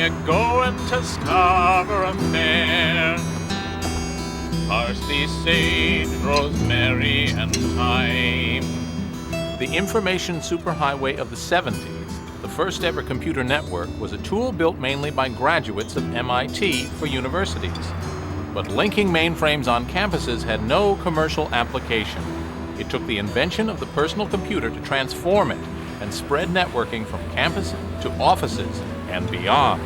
you going to Scarborough Fair? Parsley, sage, rosemary, and thyme. The information superhighway of the 70s, the first ever computer network, was a tool built mainly by graduates of MIT for universities. But linking mainframes on campuses had no commercial application. It took the invention of the personal computer to transform it and spread networking from campus to offices and beyond.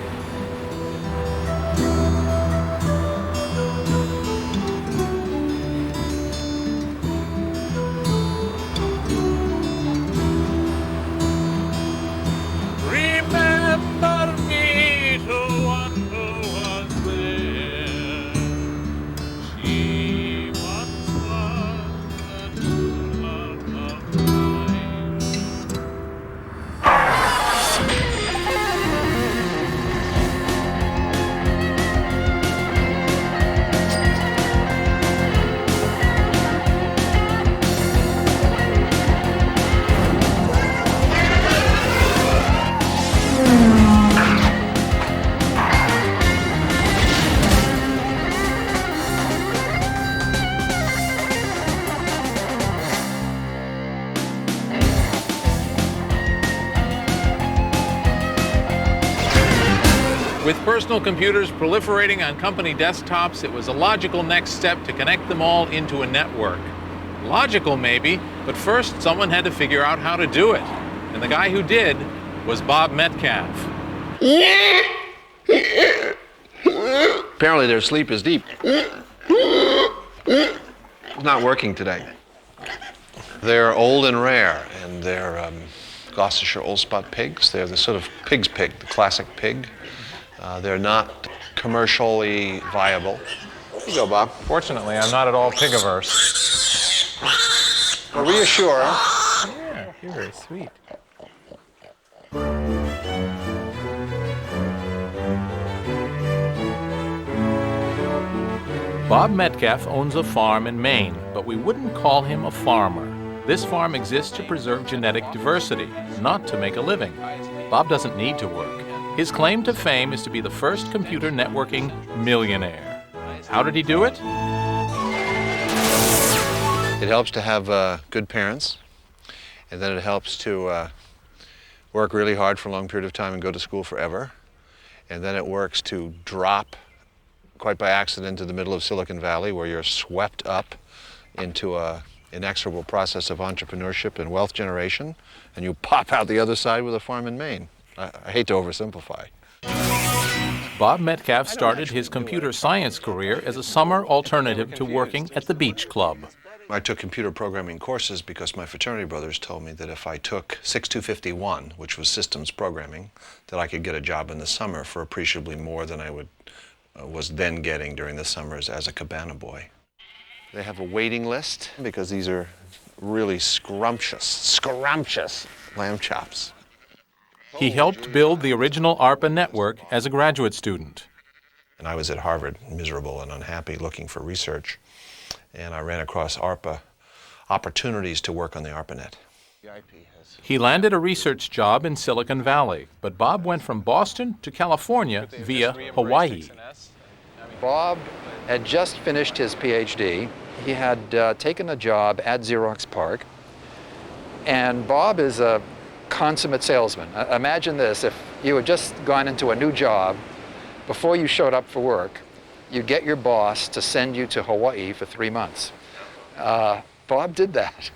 Remember me to one who was there. She once was the true love of mine. With personal computers proliferating on company desktops, it was a logical next step to connect them all into a network. Logical, maybe, but first someone had to figure out how to do it. And the guy who did was Bob Metcalfe. Apparently their sleep is deep. Not working today. They're old and rare, and they're Gloucestershire Old Spot pigs. They're the sort of pig's pig, the classic pig. They're not commercially viable. Here you go, Bob. Fortunately, I'm not at all pig-averse. Well, reassure. Yeah, you're very sweet. Bob Metcalfe owns a farm in Maine, but we wouldn't call him a farmer. This farm exists to preserve genetic diversity, not to make a living. Bob doesn't need to work. His claim to fame is to be the first computer networking millionaire. How did he do it? It helps to have good parents, and then it helps to work really hard for a long period of time and go to school forever. And then it works to drop, quite by accident, into the middle of Silicon Valley, where you're swept up into an inexorable process of entrepreneurship and wealth generation, and you pop out the other side with a farm in Maine. I hate to oversimplify. Bob Metcalfe started his computer science career as a summer alternative to working at the beach club. I took computer programming courses because my fraternity brothers told me that if I took 6251, which was systems programming, that I could get a job in the summer for appreciably more than I was then getting during the summers as a cabana boy. They have a waiting list because these are really scrumptious lamb chops. He helped build the original ARPA network as a graduate student. And I was at Harvard, miserable and unhappy, looking for research. And I ran across ARPA opportunities to work on the ARPANET. He landed a research job in Silicon Valley, but Bob went from Boston to California via Hawaii. Bob had just finished his PhD. He had taken a job at Xerox PARC. And Bob is a consummate salesman. Imagine this, if you had just gone into a new job, before you showed up for work, you get your boss to send you to Hawaii for 3 months. Bob did that.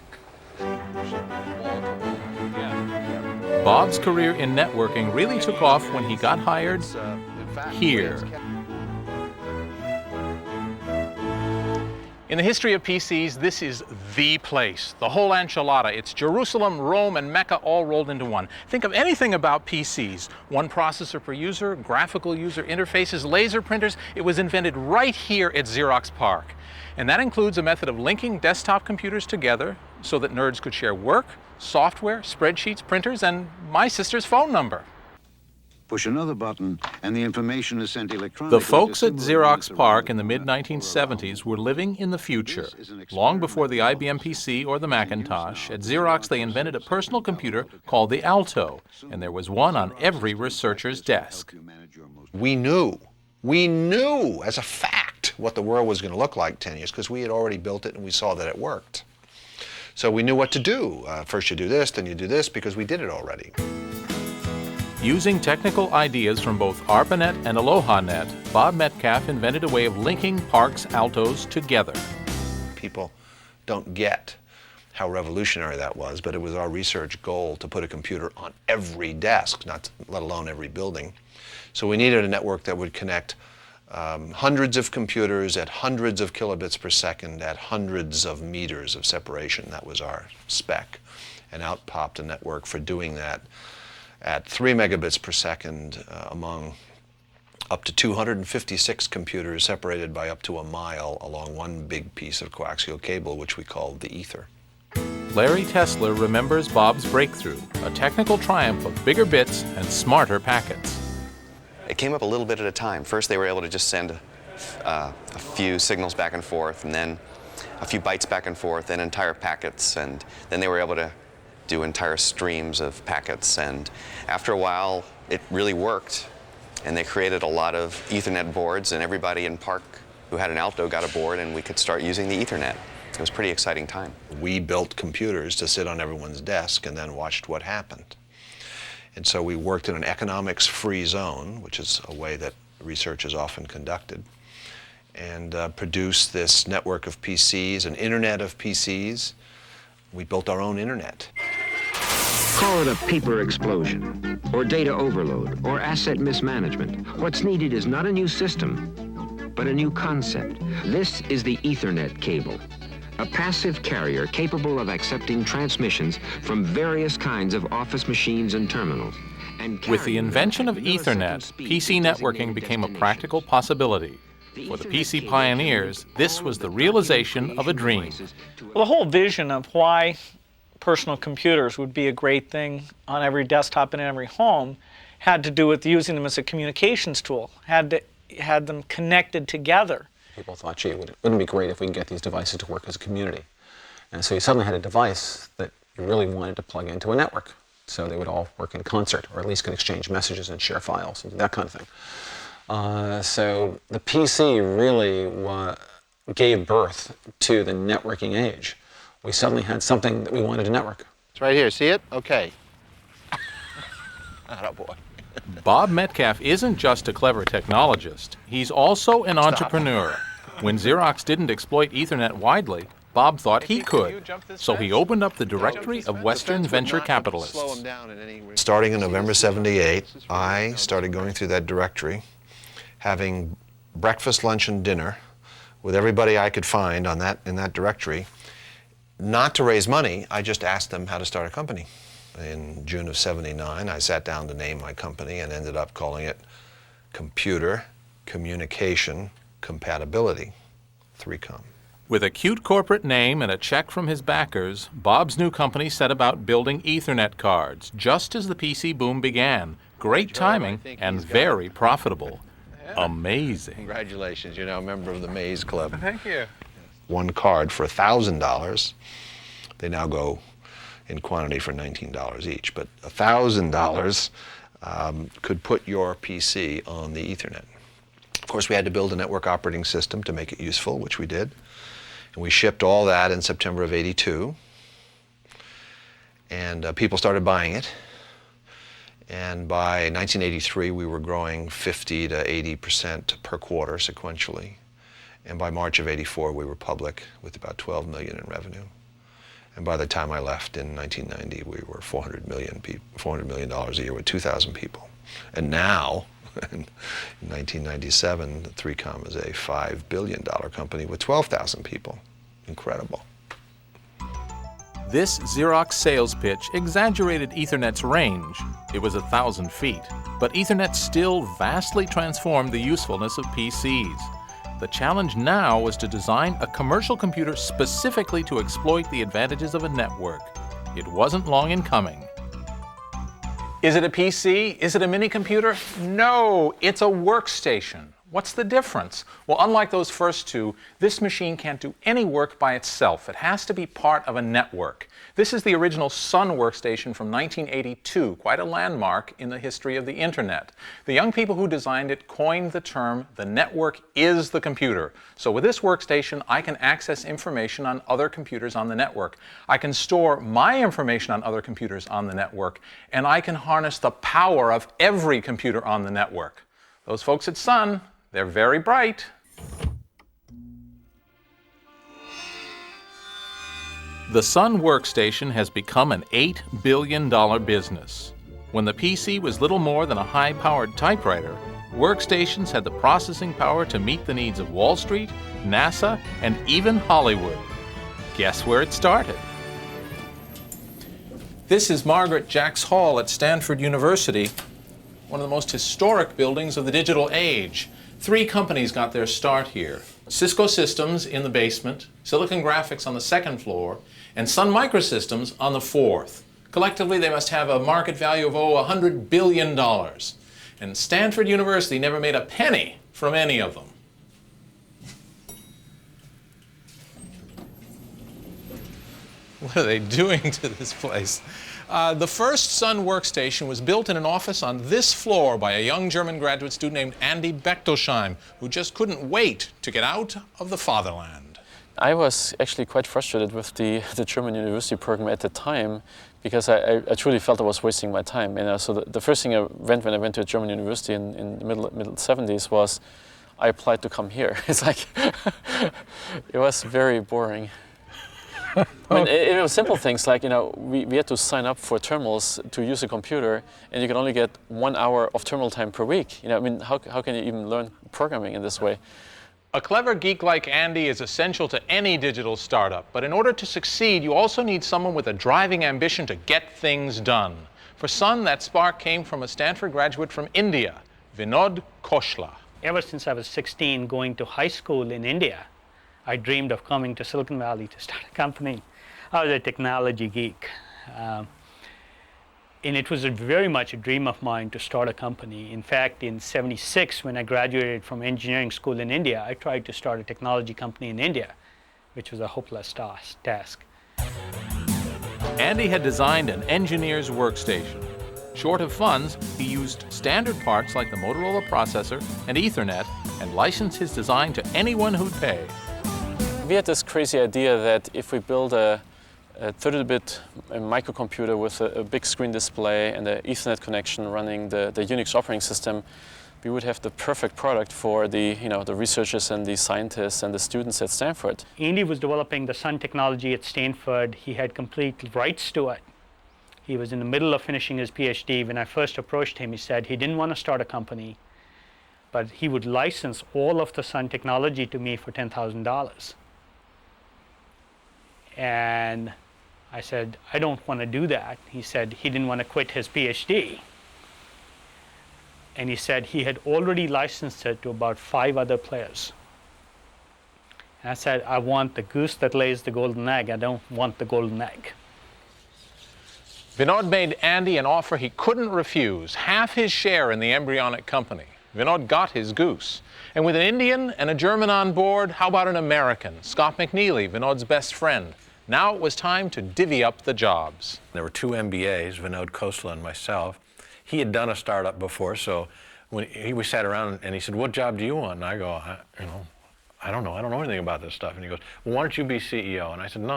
Bob's career in networking really took off when he got hired here. In the history of PCs, this is the place, the whole enchilada. It's Jerusalem, Rome, and Mecca all rolled into one. Think of anything about PCs. One processor per user, graphical user interfaces, laser printers. It was invented right here at Xerox PARC. And that includes a method of linking desktop computers together so that nerds could share work, software, spreadsheets, printers, and my sister's phone number. Push another button, and the information is sent electronically. The folks to at similar Xerox units PARC around in the the planet or mid-1970s were living in the future. This is an Long before the experimental IBM PC or the Macintosh, now at the Xerox they Xerox invented a research personal system computer developed called the Alto, and there was one on every researcher's desk. We knew as a fact what the world was going to look like 10 years because we had already built it and we saw that it worked. So we knew what to do. First you do this, then you do this, because we did it already. Using technical ideas from both ARPANET and AlohaNet, Bob Metcalfe invented a way of linking PARC's Altos together. People don't get how revolutionary that was, but it was our research goal to put a computer on every desk, let alone every building. So we needed a network that would connect hundreds of computers at hundreds of kilobits per second at hundreds of meters of separation. That was our spec. And out popped a network for doing that at 3 megabits per second among up to 256 computers separated by up to a mile along one big piece of coaxial cable, which we called the ether. Larry Tesler remembers Bob's breakthrough, a technical triumph of bigger bits and smarter packets. It came up a little bit at a time. First, they were able to just send a few signals back and forth, and then a few bytes back and forth, and entire packets, and then they were able to do entire streams of packets. And after a while, it really worked, and they created a lot of Ethernet boards, and everybody in PARC who had an Alto got a board, and we could start using the Ethernet. It was a pretty exciting time. We built computers to sit on everyone's desk and then watched what happened. And so we worked in an economics-free zone, which is a way that research is often conducted, and produced this network of PCs, an internet of PCs. We built our own internet. Call it a paper explosion, or data overload, or asset mismanagement. What's needed is not a new system, but a new concept. This is the Ethernet cable, a passive carrier capable of accepting transmissions from various kinds of office machines and terminals. With the invention of Ethernet, PC networking became a practical possibility. For the PC pioneers, this was the realization of a dream. Well, the whole vision of why personal computers would be a great thing on every desktop and in every home had to do with using them as a communications tool, had them connected together. People thought, gee, wouldn't it be great if we can get these devices to work as a community? And so you suddenly had a device that you really wanted to plug into a network. So they would all work in concert, or at least could exchange messages and share files, and that kind of thing. So the PC really gave birth to the networking age. We suddenly had something that we wanted to network. It's right here. See it? Okay. Attaboy. Bob Metcalfe isn't just a clever technologist. He's also an entrepreneur. When Xerox didn't exploit Ethernet widely, Bob thought he could. So he opened up the directory of Western venture capitalists. Starting in November '78, I started going through that directory, having breakfast, lunch, and dinner with everybody I could find in that directory. Not to raise money, I just asked them how to start a company. In June of '79, I sat down to name my company and ended up calling it Computer Communication Compatibility, 3Com. With a cute corporate name and a check from his backers, Bob's new company set about building Ethernet cards, just as the PC boom began. Great timing and very profitable. Amazing. Congratulations, you're now a member of the Maze Club. Thank you. One card for $1,000. They now go in quantity for $19 each, but $1,000 could put your PC on the Ethernet. Of course, we had to build a network operating system to make it useful, which we did. And we shipped all that in September of '82. And people started buying it. And by 1983, we were growing 50 to 80% per quarter sequentially. And by March of '84, we were public with about $12 million in revenue. And by the time I left in 1990, we were $400 million a year with 2,000 people. And now, in 1997, 3Com is a $5 billion company with 12,000 people. Incredible. This Xerox sales pitch exaggerated Ethernet's range. It was 1,000 feet. But Ethernet still vastly transformed the usefulness of PCs. The challenge now was to design a commercial computer specifically to exploit the advantages of a network. It wasn't long in coming. Is it a PC? Is it a mini computer? No, it's a workstation. What's the difference? Well, unlike those first two, this machine can't do any work by itself. It has to be part of a network. This is the original Sun workstation from 1982, quite a landmark in the history of the Internet. The young people who designed it coined the term, "the network is the computer." So with this workstation, I can access information on other computers on the network. I can store my information on other computers on the network, and I can harness the power of every computer on the network. Those folks at Sun, they're very bright. The Sun workstation has become an $8 billion business. When the PC was little more than a high-powered typewriter, workstations had the processing power to meet the needs of Wall Street, NASA, and even Hollywood. Guess where it started? This is Margaret Jacks Hall at Stanford University, one of the most historic buildings of the digital age. 3 companies got their start here. Cisco Systems in the basement, Silicon Graphics on the 2nd floor, and Sun Microsystems on the 4th. Collectively, they must have a market value of, $100 billion. And Stanford University never made a penny from any of them. What are they doing to this place? The first Sun workstation was built in an office on this floor by a young German graduate student named Andy Bechtelsheim, who just couldn't wait to get out of the fatherland. I was actually quite frustrated with the German university program at the time, because I truly felt I was wasting my time. So the first thing I went when I went to a German university in the middle 70s was I applied to come here. It's like, it was very boring. I mean, it was simple things like, we had to sign up for terminals to use a computer, and you can only get 1 hour of terminal time per week. How can you even learn programming in this way? A clever geek like Andy is essential to any digital startup, but in order to succeed, you also need someone with a driving ambition to get things done. For Sun, that spark came from a Stanford graduate from India, Vinod Khoshla. Ever since I was 16, going to high school in India, I dreamed of coming to Silicon Valley to start a company. I was a technology geek. And it was very much a dream of mine to start a company. In fact, in '76, when I graduated from engineering school in India, I tried to start a technology company in India, which was a hopeless task. Andy had designed an engineer's workstation. Short of funds, he used standard parts like the Motorola processor and Ethernet and licensed his design to anyone who'd pay. We had this crazy idea that if we build a 32-bit microcomputer with a big screen display and an Ethernet connection running the Unix operating system, we would have the perfect product for the researchers and the scientists and the students at Stanford. Andy was developing the Sun technology at Stanford. He had complete rights to it. He was in the middle of finishing his PhD. When I first approached him, he said he didn't want to start a company, but he would license all of the Sun technology to me for $10,000. And I said, I don't want to do that. He said he didn't want to quit his PhD. And he said he had already licensed it to about 5 other players. And I said, I want the goose that lays the golden egg. I don't want the golden egg. Vinod made Andy an offer he couldn't refuse, half his share in the embryonic company. Vinod got his goose. And with an Indian and a German on board, how about an American, Scott McNeely, Vinod's best friend? Now it was time to divvy up the jobs. There were 2 MBAs, Vinod Khoshla and myself. He had done a startup before, so when we sat around and he said, "What job do you want?" And I go, I don't know anything about this stuff. And he goes, "Well, why don't you be CEO?" And I said, no,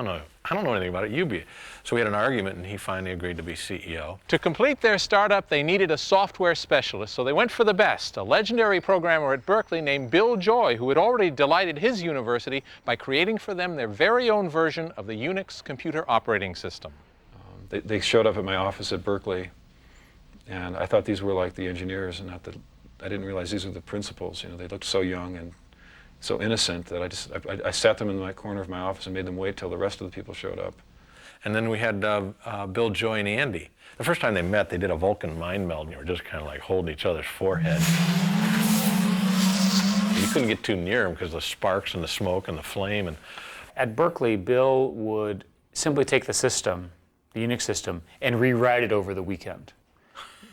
I don't know anything about it, you be. So we had an argument and he finally agreed to be CEO. To complete their startup, they needed a software specialist, so they went for the best, a legendary programmer at Berkeley named Bill Joy, who had already delighted his university by creating for them their very own version of the Unix computer operating system. They showed up at my office at Berkeley, and I thought these were like the engineers, and I didn't realize these were the principals. They looked so young and so innocent that I sat them in my corner of my office and made them wait till the rest of the people showed up. And then we had Bill, Joy, and Andy. The first time they met, they did a Vulcan mind meld, and you were just kind of like holding each other's forehead. You couldn't get too near them because of the sparks and the smoke and the flame. At Berkeley, Bill would simply take the system, the Unix system, and rewrite it over the weekend.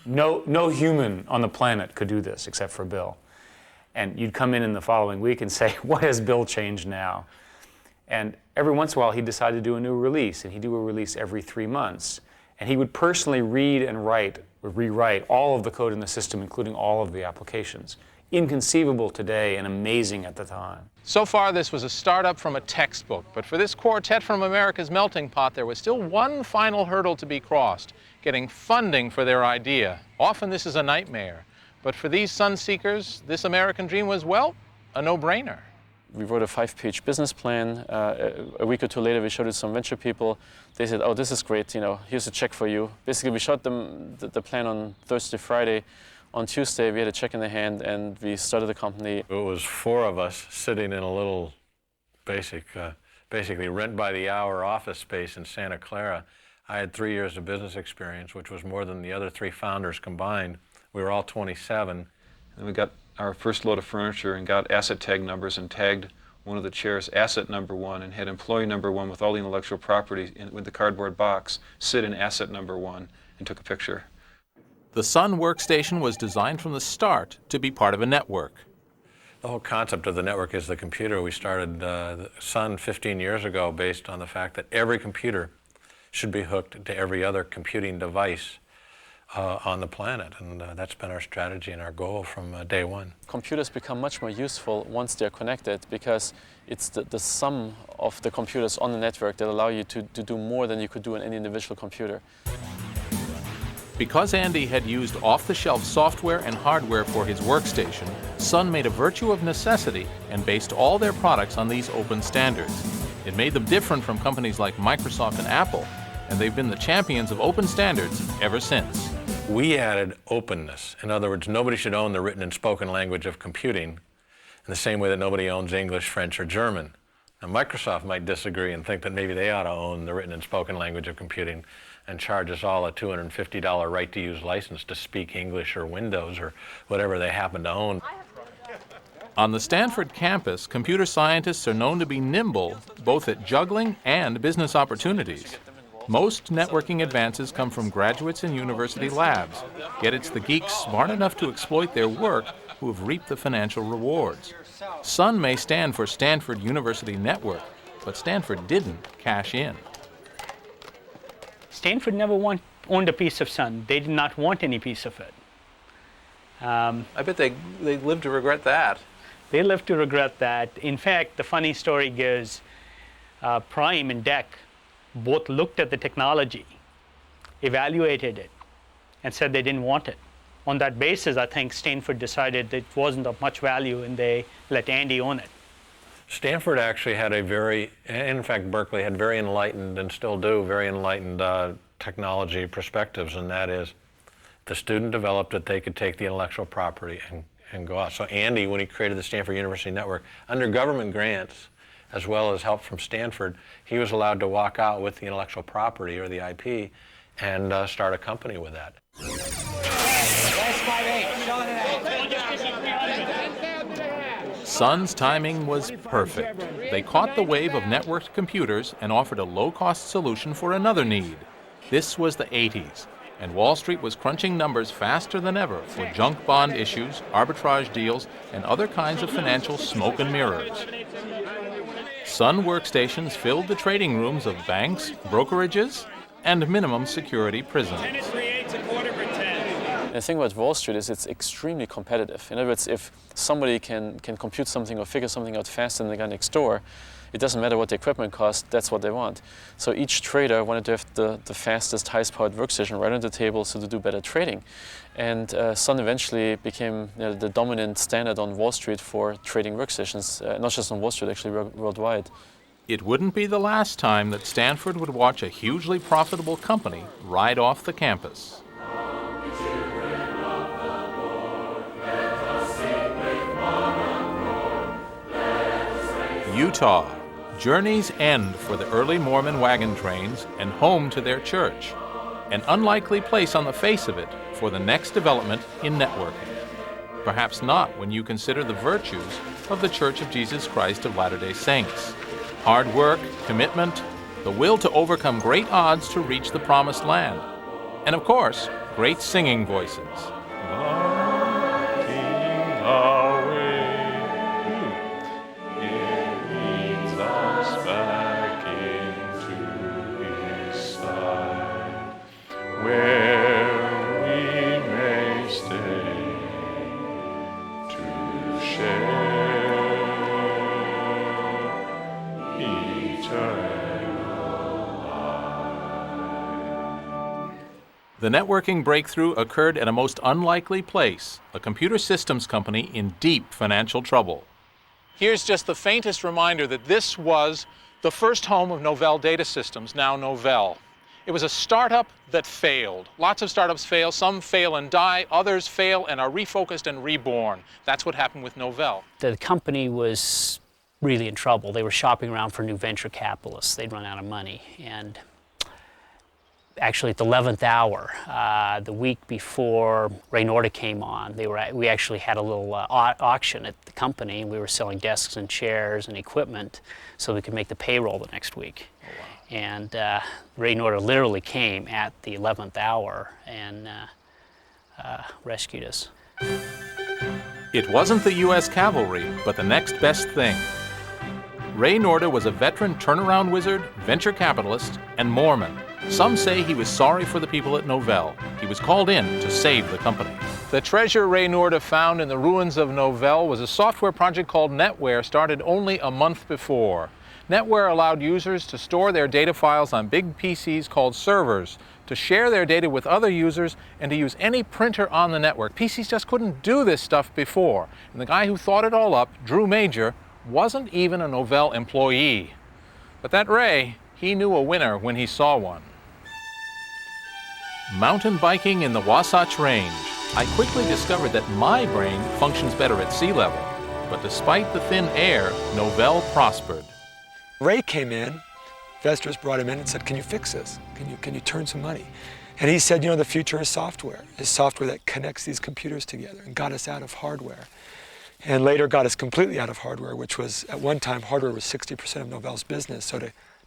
No human on the planet could do this except for Bill. And you'd come in the following week and say, what has Bill changed now? And every once in a while, he'd decide to do a new release, and he'd do a release every 3 months. And he would personally read and rewrite all of the code in the system, including all of the applications. Inconceivable today and amazing at the time. So far, this was a startup from a textbook, but for this quartet from America's melting pot, there was still one final hurdle to be crossed: getting funding for their idea. Often this is a nightmare, but for these sun seekers, this American dream was, well, a no-brainer. We wrote a 5-page business plan. A week or two later, we showed it to some venture people. They said, oh, this is great, here's a check for you. Basically, we shot them the plan on Thursday, Friday. On Tuesday, we had a check in the hand, and we started the company. It was 4 of us sitting in a little basically rent-by-the-hour office space in Santa Clara. I had 3 years of business experience, which was more than the other 3 founders combined. We were all 27. And we got our first load of furniture and got asset tag numbers and tagged one of the chairs asset number 1 and had employee number 1 with all the intellectual property with the cardboard box sit in asset number 1 and took a picture. The Sun workstation was designed from the start to be part of a network. The whole concept of the network is the computer. We started the Sun 15 years ago based on the fact that every computer should be hooked to every other computing device on the planet, and that's been our strategy and our goal from day one. Computers become much more useful once they're connected, because it's the sum of the computers on the network that allow you to do more than you could do on any individual computer. Because Andy had used off-the-shelf software and hardware for his workstation, Sun made a virtue of necessity and based all their products on these open standards. It made them different from companies like Microsoft and Apple, and they've been the champions of open standards ever since. We added openness. In other words, nobody should own the written and spoken language of computing in the same way that nobody owns English, French, or German. Now, Microsoft might disagree and think that maybe they ought to own the written and spoken language of computing and charge us all a $250 right-to-use license to speak English or Windows or whatever they happen to own. On the Stanford campus, computer scientists are known to be nimble, both at juggling and business opportunities. Most networking advances come from graduates in university labs, yet it's the geeks smart enough to exploit their work who have reaped the financial rewards. Sun may stand for Stanford University Network, but Stanford didn't cash in. Stanford never owned a piece of Sun. They did not want any piece of it. I bet they live to regret that. They live to regret that. In fact, the funny story goes, Prime and DEC both looked at the technology, evaluated it, and said they didn't want it. On that basis, I think Stanford decided that it wasn't of much value, and they let Andy own it. Stanford actually had in fact Berkeley had very enlightened, and still do, very enlightened technology perspectives, and that is the student developed that they could take the intellectual property and go out. So Andy, when he created the Stanford University Network, under government grants, as well as help from Stanford, he was allowed to walk out with the intellectual property, or the IP, and start a company with that. Sun's timing was perfect. They caught the wave of networked computers and offered a low-cost solution for another need. This was the 80s, and Wall Street was crunching numbers faster than ever for junk bond issues, arbitrage deals, and other kinds of financial smoke and mirrors. Sun workstations filled the trading rooms of banks, brokerages, and minimum security prisons. The thing about Wall Street is it's extremely competitive. In other words, if somebody can compute something or figure something out faster than the guy next door, it doesn't matter what the equipment costs, that's what they want. So each trader wanted to have the fastest, highest powered workstation right on the table so to do better trading. And Sun eventually became the dominant standard on Wall Street for trading workstations, not just on Wall Street, actually worldwide. It wouldn't be the last time that Stanford would watch a hugely profitable company ride off the campus. Utah. Journey's end for the early Mormon wagon trains and home to their church. An unlikely place on the face of it for the next development in networking. Perhaps not when you consider the virtues of the Church of Jesus Christ of Latter-day Saints. Hard work, commitment, the will to overcome great odds to reach the promised land. And of course, great singing voices. Marking our way, it leads us back into His side, where we may stay to share eternal life. The networking breakthrough occurred at a most unlikely place, a computer systems company in deep financial trouble. Here's just the faintest reminder that this was the first home of Novell Data Systems, now Novell. It was a startup that failed. Lots of startups fail. Some fail and die. Others fail and are refocused and reborn. That's what happened with Novell. The company was really in trouble. They were shopping around for new venture capitalists. They'd run out of money. And actually at the 11th hour, the week before Ray Norda came on, we actually had a little auction at the company, and we were selling desks and chairs and equipment so we could make the payroll the next week. Oh, wow. And Ray Norda literally came at the 11th hour and rescued us. It wasn't the U.S. cavalry, but the next best thing. Ray Norda was a veteran turnaround wizard, venture capitalist, and Mormon. Some say he was sorry for the people at Novell. He was called in to save the company. The treasure Ray Norda found in the ruins of Novell was a software project called NetWare, started only a month before. NetWare allowed users to store their data files on big PCs called servers, to share their data with other users, and to use any printer on the network. PCs just couldn't do this stuff before. And the guy who thought it all up, Drew Major, wasn't even a Novell employee. But that Ray, he knew a winner when he saw one. Mountain biking in the Wasatch Range, I quickly discovered that my brain functions better at sea level. But despite the thin air, Novell prospered. Ray came in, investors brought him in and said, can you fix this? Can you turn some money? And he said, you know, the future is software. It's software that connects these computers together, and got us out of hardware. And later got us completely out of hardware, which was, at one time, hardware was 60% of Novell's business. So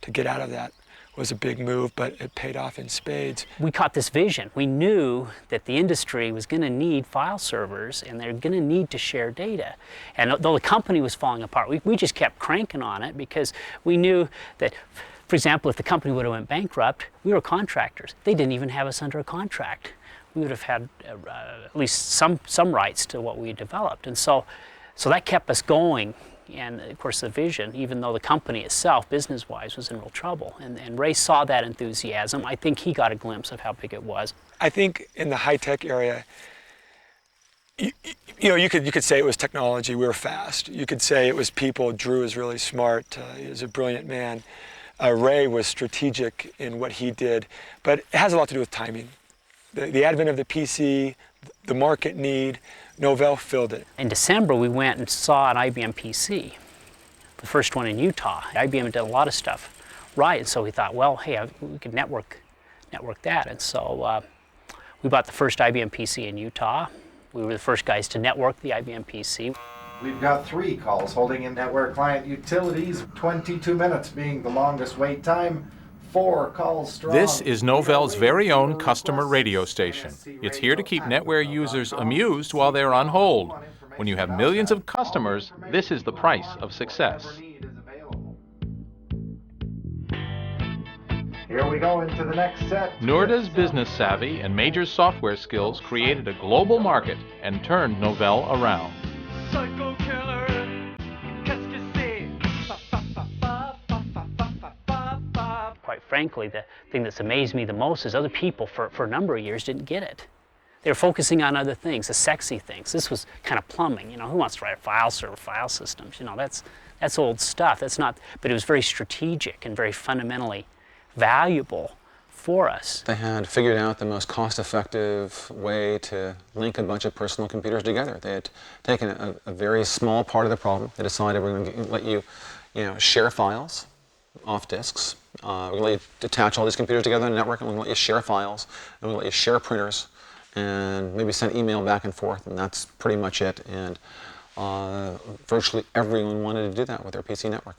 to get out of that was a big move, but it paid off in spades. We caught this vision. We knew that the industry was going to need file servers, and they're going to need to share data. And though the company was falling apart, we just kept cranking on it because we knew that, for example, if the company would have went bankrupt, we were contractors. They didn't even have us under a contract. We would have had at least some rights to what we had developed. And so that kept us going. And of course the vision, even though the company itself, business-wise, was in real trouble. And Ray saw that enthusiasm. I think he got a glimpse of how big it was. I think in the high-tech area, you know, you could say it was technology, we were fast. You could say it was people, Drew is really smart, he was a brilliant man. Ray was strategic in what he did, but it has a lot to do with timing. The advent of the PC, the market need, Novell filled it. In December, we went and saw an IBM PC, the first one in Utah. IBM did a lot of stuff right, and so we thought, well, hey, we could network that. And so we bought the first IBM PC in Utah. We were the first guys to network the IBM PC. We've got 3 calls holding in network client utilities, 22 minutes being the longest wait time. 4 calls strong. This is Novell's very own customer radio station. It's here to keep NetWare users amused while they're on hold. When you have millions of customers, this is the price of success. Here we go into the next set. Norda's business savvy and Major's software skills created a global market and turned Novell around. Psycho killer. Quite frankly, the thing that's amazed me the most is other people for a number of years didn't get it. They were focusing on other things, the sexy things. This was kind of plumbing, you know, who wants to write a file server, file systems? You know, that's old stuff. That's not, but it was very strategic and very fundamentally valuable for us. They had figured out the most cost-effective way to link a bunch of personal computers together. They had taken a very small part of the problem. They decided we're going to let you share files off disks. We're going to let you attach all these computers together on a network, and we're going to let you share files, and we're going to let you share printers, and maybe send email back and forth, and that's pretty much it. And virtually everyone wanted to do that with their PC network.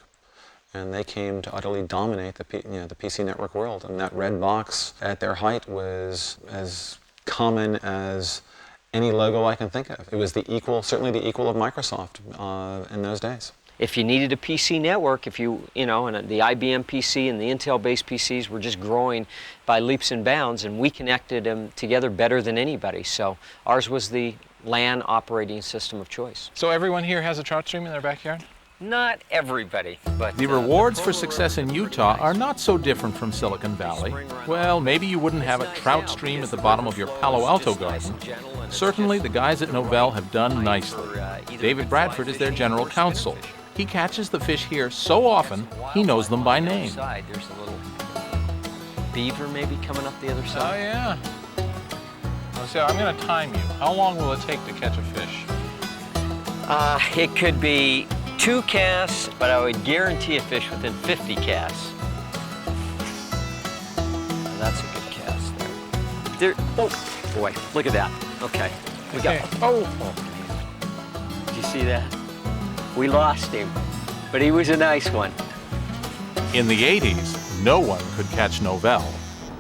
And they came to utterly dominate the PC network world. And that red box at their height was as common as any logo I can think of. It was the equal, certainly the equal of Microsoft in those days. If you needed a PC network, and the IBM PC and the Intel-based PCs were just growing by leaps and bounds, and we connected them together better than anybody. So ours was the LAN operating system of choice. So everyone here has a trout stream in their backyard? Not everybody, but... The rewards for success in Utah are not so different from Silicon Valley. Well, maybe you wouldn't have a trout stream at the bottom of your Palo Alto garden. Certainly, the guys at Novell have done nicely. David Bradford is their general counsel. He catches the fish here so often, he knows them by name. There's a little beaver maybe coming up the other side. Oh, yeah. So I'm going to time you. How long will it take to catch a fish? It could be 2 casts, but I would guarantee a fish within 50 casts. That's a good cast there. Oh, boy, look at that. Okay, we got. Oh. Did you see that? We lost him, but he was a nice one. In the 80s, no one could catch Novell.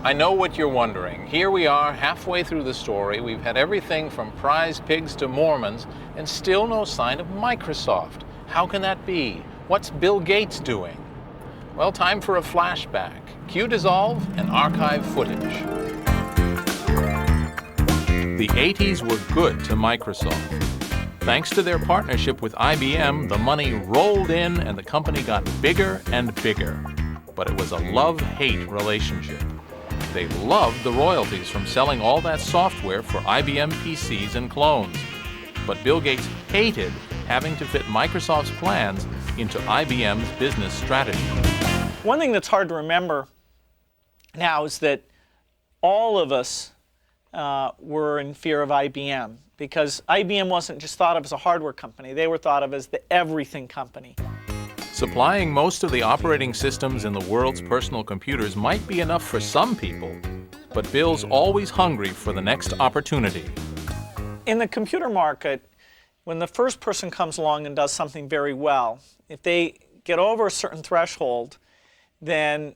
I know what you're wondering. Here we are, halfway through the story. We've had everything from prize pigs to Mormons, and still no sign of Microsoft. How can that be? What's Bill Gates doing? Well, time for a flashback. Cue dissolve and archive footage. The 80s were good to Microsoft. Thanks to their partnership with IBM, the money rolled in and the company got bigger and bigger. But it was a love-hate relationship. They loved the royalties from selling all that software for IBM PCs and clones. But Bill Gates hated having to fit Microsoft's plans into IBM's business strategy. One thing that's hard to remember now is that all of us were in fear of IBM, because IBM wasn't just thought of as a hardware company, they were thought of as the everything company. Supplying most of the operating systems in the world's personal computers might be enough for some people, but Bill's always hungry for the next opportunity. In the computer market, when the first person comes along and does something very well, if they get over a certain threshold, then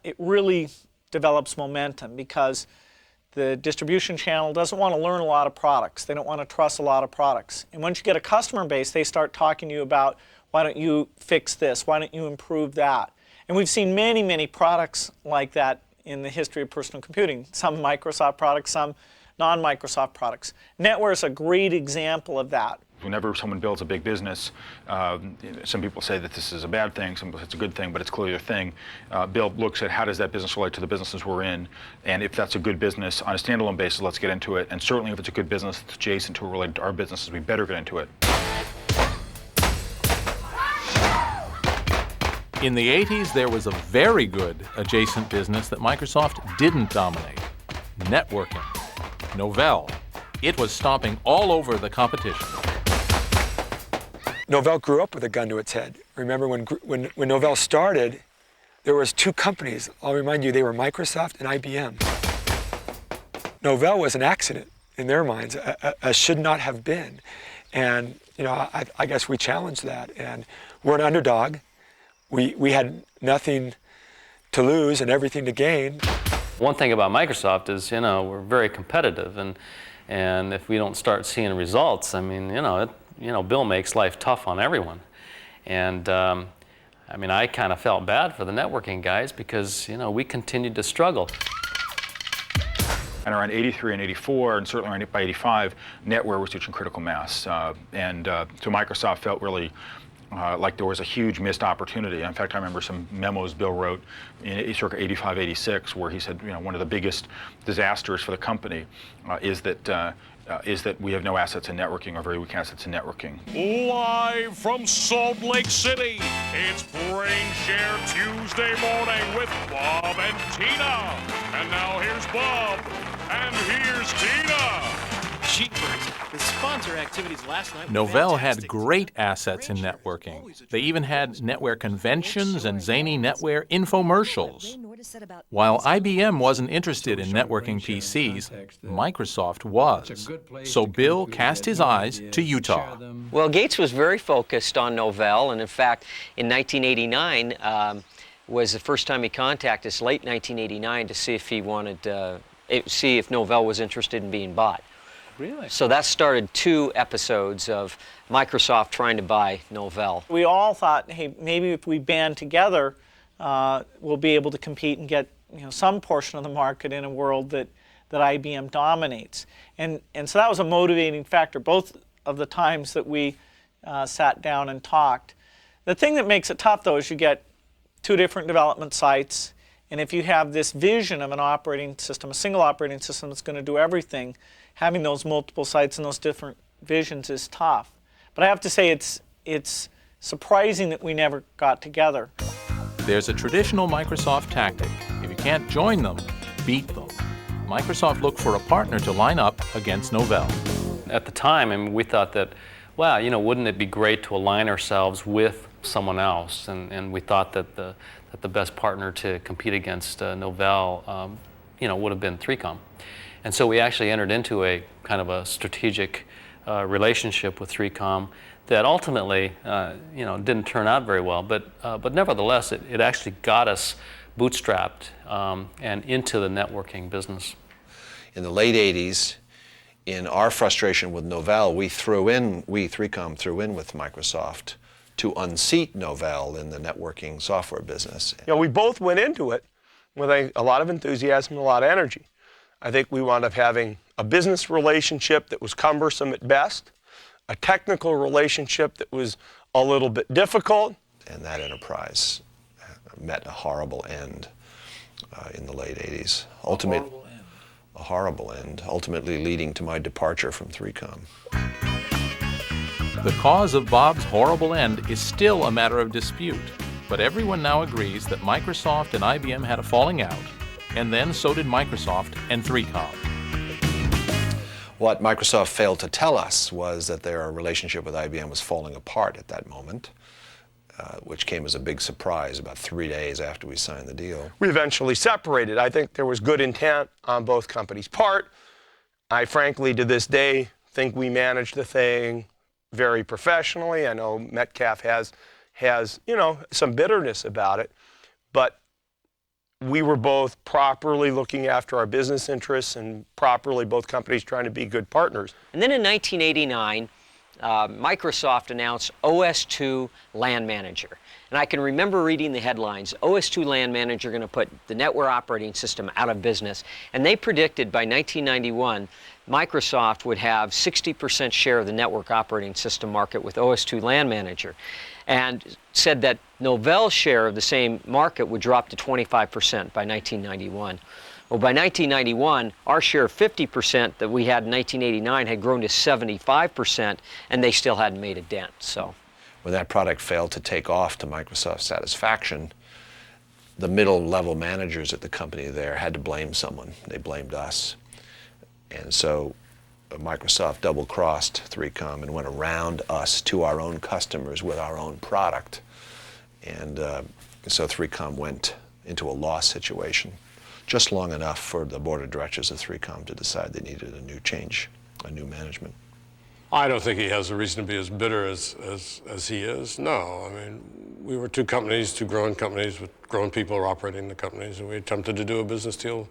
it really develops momentum, because the distribution channel doesn't want to learn a lot of products. They don't want to trust a lot of products. And once you get a customer base, they start talking to you about, why don't you fix this? Why don't you improve that? And we've seen many, many products like that in the history of personal computing. Some Microsoft products, some non-Microsoft products. NetWare is a great example of that. Whenever someone builds a big business, some people say that this is a bad thing, some people say it's a good thing, but it's clearly a thing. Bill looks at how does that business relate to the businesses we're in, and if that's a good business on a standalone basis, let's get into it. And certainly if it's a good business that's adjacent to or related to our businesses, we better get into it. In the 80s, there was a very good adjacent business that Microsoft didn't dominate: networking. Novell. It was stomping all over the competition. Novell grew up with a gun to its head. Remember when Novell started, there was 2 companies. I'll remind you, they were Microsoft and IBM. Novell was an accident in their minds, a should not have been. And I guess we challenged that. And we're an underdog. We had nothing to lose and everything to gain. One thing about Microsoft is, we're very competitive, and if we don't start seeing results, I mean, Bill makes life tough on everyone. And I mean, I kind of felt bad for the networking guys because, we continued to struggle. And around 83 and 84, and certainly by 85, NetWare was reaching critical mass. So Microsoft felt really like there was a huge missed opportunity. In fact, I remember some memos Bill wrote in circa 85, 86, where he said, one of the biggest disasters for the company is that we have no assets in networking, or very weak assets in networking. Live from Salt Lake City, it's Brain Share Tuesday morning with Bob and Tina. And now here's Bob, and here's Tina. Jeepers, the sponsor activities last night. Novell had great assets in networking. They even had NetWare conventions and zany NetWare infomercials. While IBM wasn't interested in networking PCs, Microsoft was. So Bill cast his eyes to Utah. Well, Gates was very focused on Novell, and in fact, in 1989 was the first time he contacted us, late 1989, to see if he wanted see if Novell was interested in being bought. Really? So that started 2 episodes of Microsoft trying to buy Novell. We all thought, hey, maybe if we band together, we'll be able to compete and get some portion of the market in a world that IBM dominates. And so that was a motivating factor, both of the times that we sat down and talked. The thing that makes it tough, though, is you get 2 different development sites, and if you have this vision of an operating system, a single operating system that's going to do everything, having those multiple sites and those different visions is tough. But I have to say it's surprising that we never got together. There's a traditional Microsoft tactic. If you can't join them, beat them. Microsoft looked for a partner to line up against Novell. At the time, I mean, we thought that, well, wouldn't it be great to align ourselves with someone else? And we thought that the best partner to compete against Novell, would have been 3Com. And so we actually entered into a kind of a strategic relationship with 3Com that ultimately, didn't turn out very well. But nevertheless, it actually got us bootstrapped and into the networking business. In the late 80s, in our frustration with Novell, we 3Com threw in with Microsoft to unseat Novell in the networking software business. We both went into it with a lot of enthusiasm and a lot of energy. I think we wound up having a business relationship that was cumbersome at best, a technical relationship that was a little bit difficult. And that enterprise met a horrible end in the late 80s. A horrible end, ultimately leading to my departure from 3Com. The cause of Bob's horrible end is still a matter of dispute, but everyone now agrees that Microsoft and IBM had a falling out, and then so did Microsoft and 3Com. What Microsoft failed to tell us was that their relationship with IBM was falling apart at that moment, which came as a big surprise about 3 days after we signed the deal. We eventually separated. I think there was good intent on both companies' part. I frankly, to this day, think we managed the thing very professionally. I know Metcalf has some bitterness about it, but we were both properly looking after our business interests and properly both companies trying to be good partners. And then in 1989, Microsoft announced OS/2 LAN Manager. And I can remember reading the headlines, OS/2 LAN Manager going to put the network operating system out of business. And they predicted by 1991, Microsoft would have 60% share of the network operating system market with OS/2 LAN Manager. And said that Novell's share of the same market would drop to 25% by 1991. Well, by 1991, our share of 50% that we had in 1989 had grown to 75%, and they still hadn't made a dent. So, when that product failed to take off to Microsoft's satisfaction, the middle-level managers at the company there had to blame someone. They blamed us. And so Microsoft double-crossed 3Com and went around us to our own customers with our own product. And so 3Com went into a loss situation, just long enough for the board of directors of 3Com to decide they needed a new change, a new management. I don't think he has a reason to be as bitter as he is. No, I mean, we were 2 companies, 2 growing companies with growing people who are operating the companies, and we attempted to do a business deal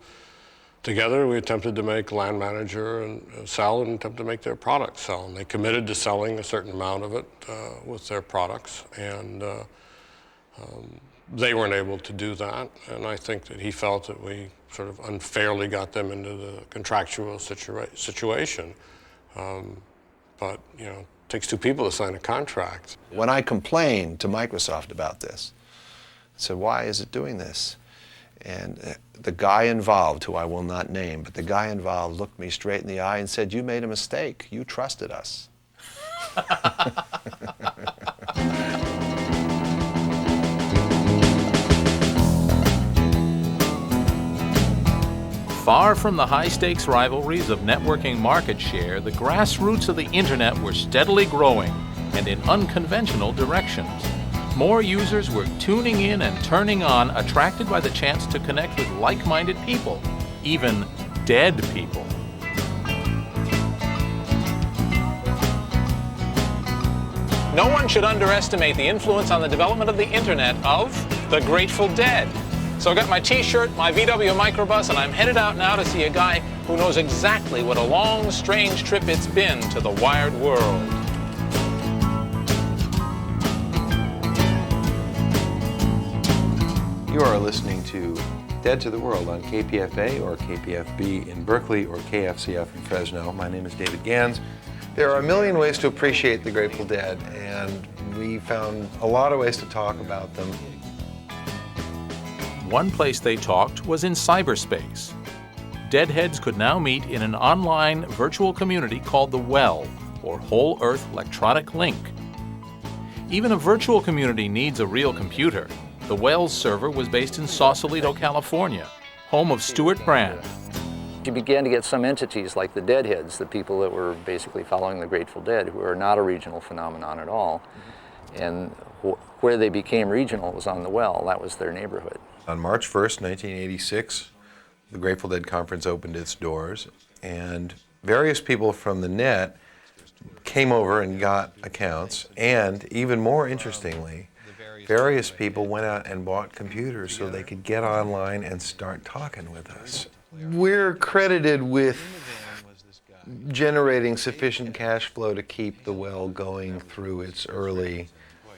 together. We attempted to make LAN Manager and sell and attempt to make their products sell. And they committed to selling a certain amount of it with their products, and they weren't able to do that. And I think that he felt that we sort of unfairly got them into the contractual situation. But, it takes 2 people to sign a contract. When I complained to Microsoft about this, I said, why is it doing this? And the guy involved, who I will not name, but the guy involved looked me straight in the eye and said, you made a mistake. You trusted us. Far from the high-stakes rivalries of networking market share, the grassroots of the Internet were steadily growing, and in unconventional directions. More users were tuning in and turning on, attracted by the chance to connect with like-minded people, even dead people. No one should underestimate the influence on the development of the Internet of the Grateful Dead. So I got my t-shirt, my VW microbus, and I'm headed out now to see a guy who knows exactly what a long, strange trip it's been to the wired world. You are listening to Dead to the World on KPFA or KPFB in Berkeley or KFCF in Fresno. My name is David Gans. There are a million ways to appreciate the Grateful Dead, and we found a lot of ways to talk about them. One place they talked was in cyberspace. Deadheads could now meet in an online virtual community called the WELL, or Whole Earth Electronic Link. Even a virtual community needs a real computer. The WELL's server was based in Sausalito, California, home of Stuart Brand. You began to get some entities like the Deadheads, the people that were basically following the Grateful Dead, who are not a regional phenomenon at all. And where they became regional was on the WELL. That was their neighborhood. On March 1st, 1986, the Grateful Dead Conference opened its doors, and various people from the net came over and got accounts, and even more interestingly, various people went out and bought computers so they could get online and start talking with us. We're credited with generating sufficient cash flow to keep the WELL going through its early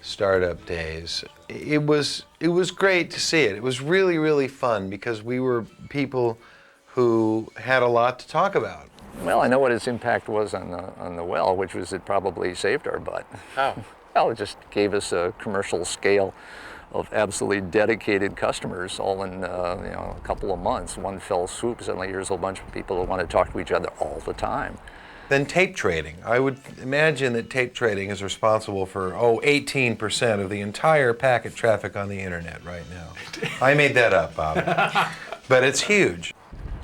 startup days. It was great to see it. It was really, really fun because we were people who had a lot to talk about. Well, I know what its impact was on the WELL, which was it probably saved our butt. How? Well, it just gave us a commercial scale of absolutely dedicated customers all in a couple of months. One fell swoop. Suddenly here's a bunch of people who want to talk to each other all the time. Then tape trading. I would imagine that tape trading is responsible for, 18% of the entire packet traffic on the internet right now. I made that up, Bob. But it's huge.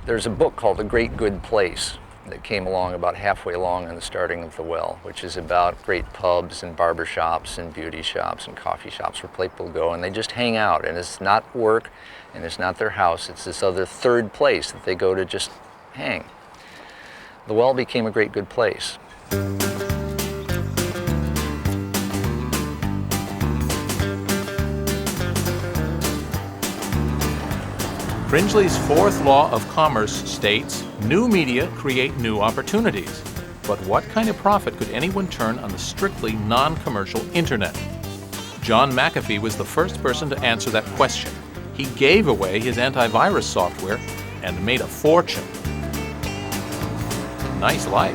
There's a book called The Great Good Place that came along about halfway along in the starting of the WELL, which is about great pubs and barber shops and beauty shops and coffee shops where people go and they just hang out, and it's not work and it's not their house, it's this other third place that they go to just hang. The WELL became a great good place. Cringely's fourth law of commerce states, new media create new opportunities. But what kind of profit could anyone turn on the strictly non-commercial internet? John McAfee was the first person to answer that question. He gave away his antivirus software and made a fortune. Nice life.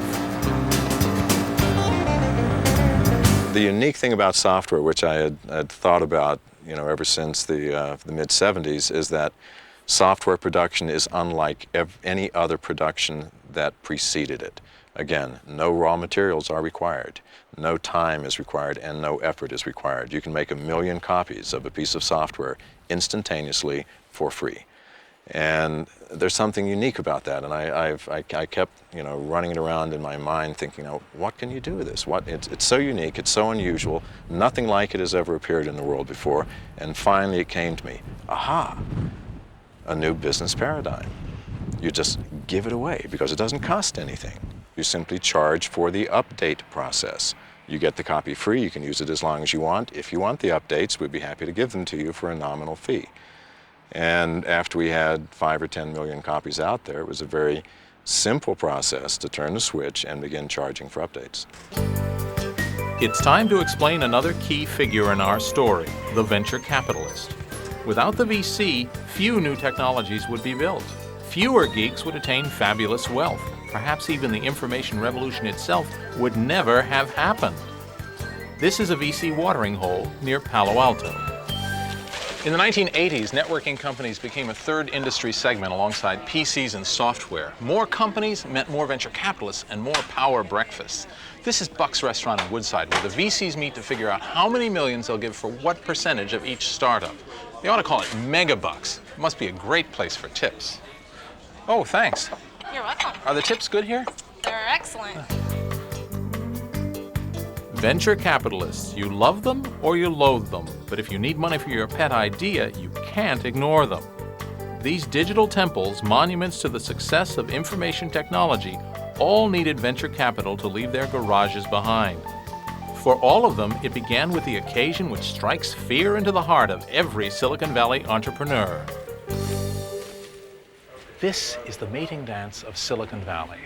The unique thing about software, which I had thought about, ever since the mid-'70s, is that software production is unlike any other production that preceded it. Again, no raw materials are required, no time is required, and no effort is required. You can make 1 million copies of a piece of software instantaneously for free. And there's something unique about that, and I kept running it around in my mind thinking, what can you do with this? It's so unique, it's so unusual, nothing like it has ever appeared in the world before, and finally it came to me, aha, a new business paradigm. You just give it away because it doesn't cost anything. You simply charge for the update process. You get the copy free, you can use it as long as you want. If you want the updates, we'd be happy to give them to you for a nominal fee. And after we had 5 or 10 million copies out there, it was a very simple process to turn the switch and begin charging for updates. It's time to explain another key figure in our story, the venture capitalist. Without the VC, few new technologies would be built. Fewer geeks would attain fabulous wealth. Perhaps even the information revolution itself would never have happened. This is a VC watering hole near Palo Alto. In the 1980s, networking companies became a third industry segment alongside PCs and software. More companies meant more venture capitalists and more power breakfasts. This is Buck's Restaurant in Woodside, where the VCs meet to figure out how many millions they'll give for what percentage of each startup. They ought to call it Mega Bucks. It must be a great place for tips. Oh, thanks. You're welcome. Are the tips good here? They're excellent. Venture capitalists, you love them or you loathe them, but if you need money for your pet idea, you can't ignore them. These digital temples, monuments to the success of information technology, all needed venture capital to leave their garages behind. For all of them, it began with the occasion which strikes fear into the heart of every Silicon Valley entrepreneur, This is the mating dance of Silicon Valley.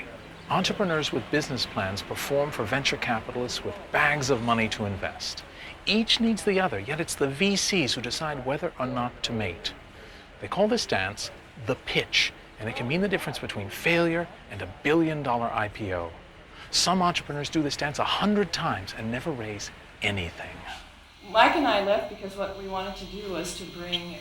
Entrepreneurs with business plans perform for venture capitalists with bags of money to invest. Each needs the other, yet it's the VCs who decide whether or not to mate. They call this dance the pitch, and it can mean the difference between failure and a billion-dollar IPO. Some entrepreneurs do this dance 100 times and never raise anything. Mike and I left because what we wanted to do was to bring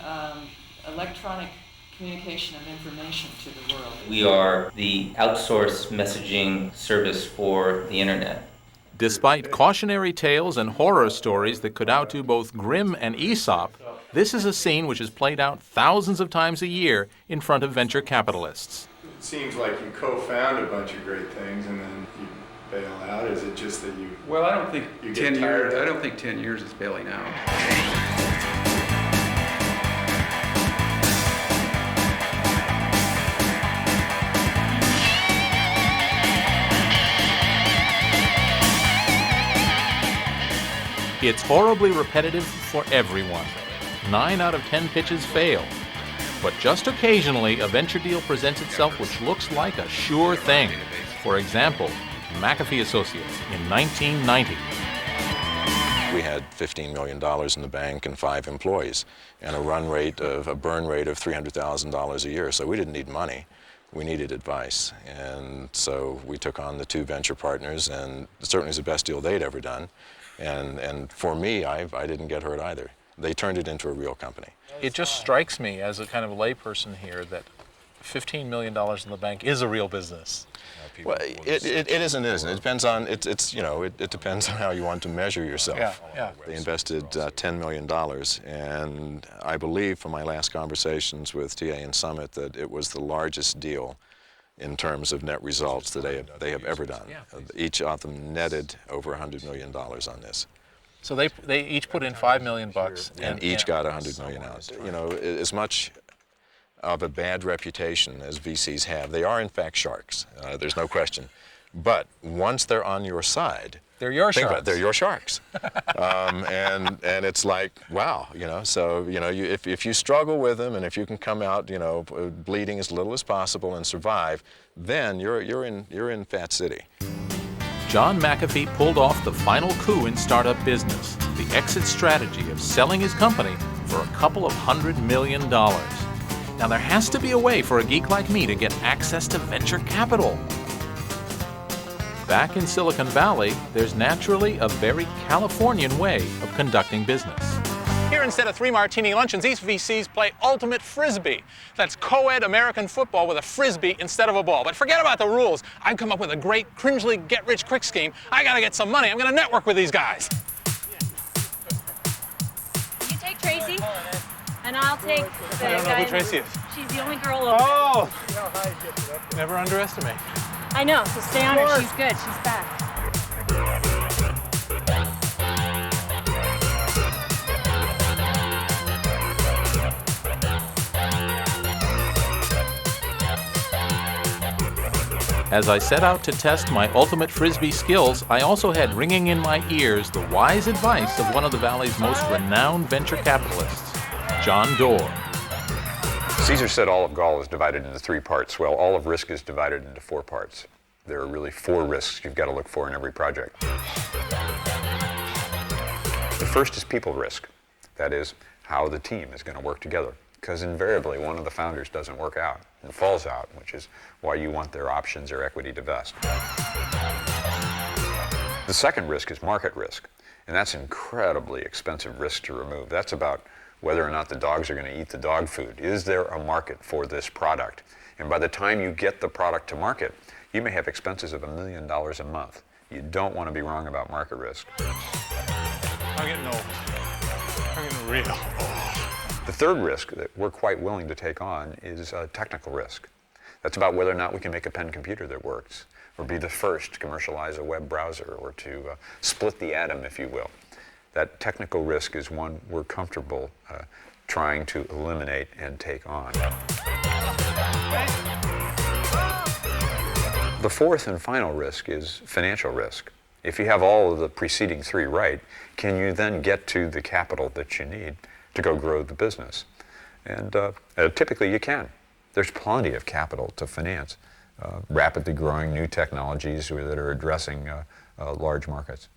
electronic communication of information to the world. We are the outsourced messaging service for the internet. Despite cautionary tales and horror stories that could outdo both Grimm and Aesop, this is a scene which is played out thousands of times a year in front of venture capitalists. It seems like you co-found a bunch of great things and then you bail out. Is it just that you? Well, I don't think you 10 get tired years. of I it? don't think 10 years is bailing out. It's horribly repetitive for everyone. 9 out of 10 pitches fail. But just occasionally, a venture deal presents itself which looks like a sure thing. For example, McAfee Associates in 1990. We had $15 million in the bank and 5 employees and a burn rate of $300,000 a year. So we didn't need money. We needed advice. And so we took on the 2 venture partners, and it certainly was the best deal they'd ever done. And for me, I didn't get hurt either. They turned it into a real company. It just strikes me as a kind of layperson here that $15 million in the bank is a real business. Well, it isn't. It depends on it depends on how you want to measure yourself. Yeah. They invested $10 million, and I believe from my last conversations with TA and Summit that it was the largest deal in terms of net results that they have ever done. Each of them netted over $100 million on this. So they each put in $5 million and each got $100 million out. You know, as much of a bad reputation as VCs have, they are in fact sharks. There's no question. But once they're on your side, they're your sharks. They're your sharks. And it's like, wow, you know. So you know, if you struggle with them, and if you can come out, you know, bleeding as little as possible and survive, then you're in Fat City. John McAfee pulled off the final coup in startup business, the exit strategy of selling his company for a couple of $100 million. Now there has to be a way for a geek like me to get access to venture capital. Back in Silicon Valley, there's naturally a very Californian way of conducting business. Here, instead of 3 martini luncheons, these VCs play ultimate frisbee. That's co-ed American football with a frisbee instead of a ball. But forget about the rules. I've come up with a great Cringely get-rich-quick scheme. I gotta get some money. I'm gonna network with these guys. You take Tracy, and I'll take the I don't know guy. who Tracy is. She's the only girl over Oh! Never underestimate. I know, so stay on her. She's good. She's back. As I set out to test my ultimate frisbee skills, I also had ringing in my ears the wise advice of one of the Valley's most renowned venture capitalists, John Doerr. Caesar said all of Gaul is divided into 3 parts. Well, all of risk is divided into 4 parts. There are really 4 risks you've got to look for in every project. The first is people risk. That is, how the team is going to work together. Because invariably, one of the founders doesn't work out and falls out, which is why you want their options or equity to vest. The second risk is market risk. And that's incredibly expensive risk to remove. That's about whether or not the dogs are going to eat the dog food. Is there a market for this product? And by the time you get the product to market, you may have expenses of $1 million a month. You don't want to be wrong about market risk. I'm getting old. I'm getting real old. The third risk that we're quite willing to take on is technical risk. That's about whether or not we can make a pen computer that works, or be the first to commercialize a web browser, or to split the atom, if you will. That technical risk is one we're comfortable trying to eliminate and take on. The fourth and final risk is financial risk. If you have all of the preceding 3 right, can you then get to the capital that you need to go grow the business? And typically you can. There's plenty of capital to finance rapidly growing new technologies that are addressing large markets.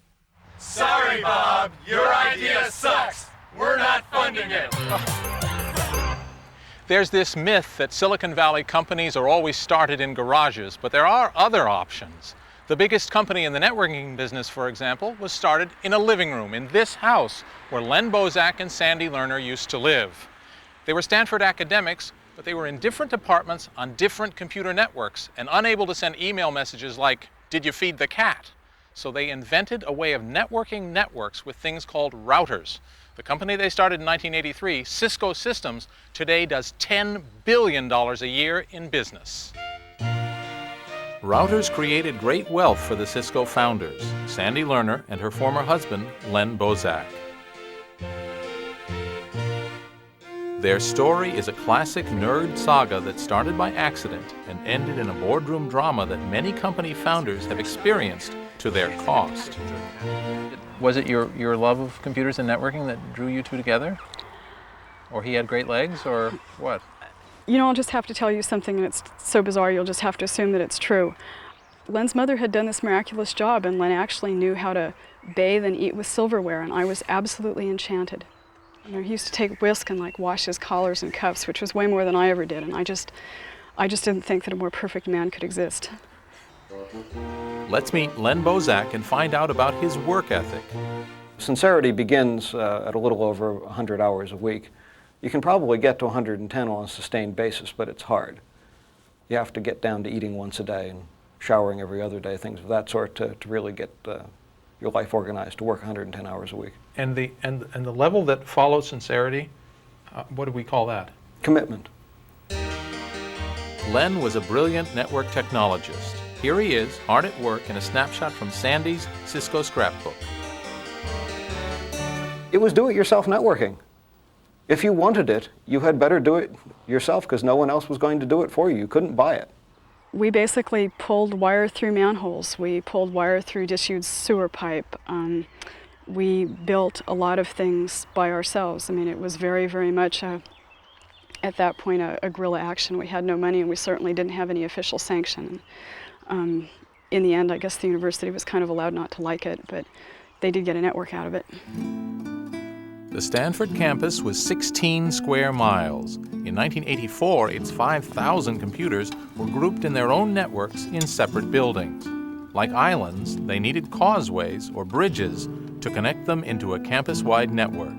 Sorry, Bob, your idea sucks. We're not funding it. There's this myth that Silicon Valley companies are always started in garages, but there are other options. The biggest company in the networking business, for example, was started in a living room in this house where Len Bozak and Sandy Lerner used to live. They were Stanford academics, but they were in different departments on different computer networks and unable to send email messages like, "Did you feed the cat?" So they invented a way of networking networks with things called routers. The company they started in 1983, Cisco Systems, today does $10 billion a year in business. Routers created great wealth for the Cisco founders, Sandy Lerner and her former husband, Len Bozak. Their story is a classic nerd saga that started by accident and ended in a boardroom drama that many company founders have experienced to their cost. Was it your love of computers and networking that drew you two together? Or he had great legs, or what? You know, I'll just have to tell you something, and it's so bizarre you'll just have to assume that it's true. Len's mother had done this miraculous job, and Len actually knew how to bathe and eat with silverware, and I was absolutely enchanted. You know, he used to take whisk and like wash his collars and cuffs, which was way more than I ever did, and I just didn't think that a more perfect man could exist. Let's meet Len Bozak and find out about his work ethic. Sincerity begins at a little over 100 hours a week. You can probably get to 110 on a sustained basis, but it's hard. You have to get down to eating once a day and showering every other day, things of that sort, to really get your life organized to work 110 hours a week. And the level that follows sincerity, what do we call that? Commitment. Len was a brilliant network technologist. Here he is, hard at work, in a snapshot from Sandy's Cisco scrapbook. It was do-it-yourself networking. If you wanted it, you had better do it yourself because no one else was going to do it for you. You couldn't buy it. We basically pulled wire through manholes. We pulled wire through disused sewer pipe. We built a lot of things by ourselves. I mean, it was very, very much, at that point, a guerrilla action. We had no money, and we certainly didn't have any official sanction. In the end, I guess the university was kind of allowed not to like it, but they did get a network out of it. The Stanford campus was 16 square miles. In 1984, its 5,000 computers were grouped in their own networks in separate buildings. Like islands, they needed causeways or bridges to connect them into a campus-wide network.